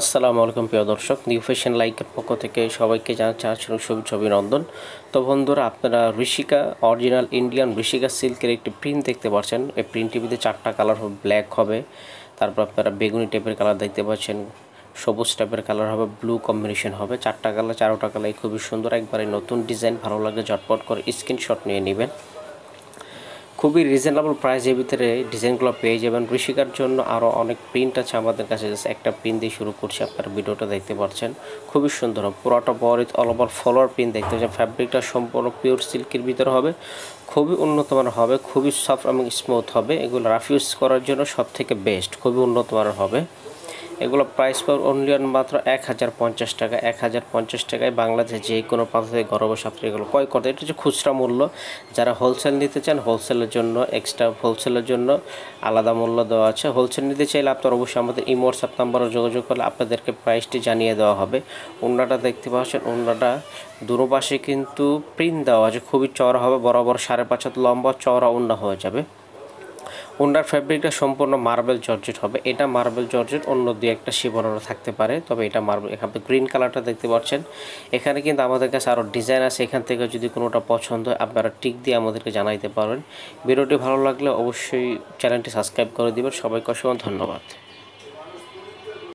আসসালামু আলাইকুম প্রিয় দর্শক, নিউ ফ্যাশন লাইকের পক্ষ থেকে সবাইকে জানাচ্ছি শুভেচ্ছা অভিনন্দন। তো বন্ধুরা, আপনারা ঋষিকা অরিজিনাল ইন্ডিয়ান ঋষিকা সিল্কের একটি প্রিন্ট দেখতে পাচ্ছেন। এই প্রিন্টটির ভিতরে 4টা কালার হবে, ব্ল্যাক হবে, তারপর আপনারা বেগুনি টাইপের কালার দেখতে পাচ্ছেন, সবুজ টাইপের কালার হবে, ব্লু কম্বিনেশন হবে। 4টা কালার, 4টা কালার খুবই সুন্দর, একবারে নতুন ডিজাইন। ভালো লাগে ঝটপট করে স্ক্রিনশট নিয়ে নেবেন। খুবই রিজনেবল প্রাইসের ভিতরে ডিজাইনগুলো পেয়ে যাবেন। ঋষিকার জন্য আরও অনেক প্রিন্ট আছে আমাদের কাছে, জাস্ট একটা প্রিন্ট দিয়ে শুরু করছি। আপনারা ভিডিওটা দেখতে পাচ্ছেন, খুবই সুন্দর হবে। পুরোটা body all over follower print দেখতে পাচ্ছেন। ফ্যাব্রিকটা সম্পূর্ণ পিওর সিল্কের ভিতরে হবে, খুবই উন্নত মানের হবে, খুবই সফট এবং স্মুথ হবে। এগুলো রাফ ইউজ করার জন্য সব থেকে বেস্ট, খুবই উন্নত মানের হবে। এগুলো প্রাইস পাবে অনলি মাত্র 1050 টাকা। 1050 টাকায় বাংলাদেশে যে কোনো প্রান্ত থেকে ঘরে বসে আপনি এগুলো ক্রয় করতে। এটা হচ্ছে খুচরা মূল্য। যারা হোলসেল নিতে চান, হোলসেলের জন্য এক্সট্রা, হোলসেলের জন্য আলাদা মূল্য দেওয়া আছে। হোলসেল নিতে চাইলে আপনার অবশ্যই আমাদের ইমো হোয়াটসঅ্যাপ নাম্বারে যোগাযোগ করলে আপনাদেরকে প্রাইসটি জানিয়ে দেওয়া হবে। ওড়নাটা দেখতে পাচ্ছেন, ওড়নাটা দুনো পাশে কিন্তু প্রিন্ট দেওয়া আছে, খুবই চওড়া হবে, বরাবর 5.5 হাত লম্বা চওড়া ওড়না হয়ে যাবে। ওনার ফ্যাব্রিকটা সম্পূর্ণ মার্বেল জর্জেট হবে। এটা মার্বেল জর্জেট, অন্য দিয়ে একটা শিবনারও থাকতে পারে, তবে এটা মার্বেল। এখানে গ্রিন কালারটা দেখতে পাচ্ছেন। এখানে কিন্তু আমাদের কাছে আরও ডিজাইন আছে। এখান থেকে যদি কোনোটা পছন্দ হয় আপনারা টিক দিয়ে আমাদেরকে জানাইতে পারবেন। ভিডিওটি ভালো লাগলে অবশ্যই চ্যানেলটি সাবস্ক্রাইব করে দিবেন। সবাইকে অসংখ্য ধন্যবাদ।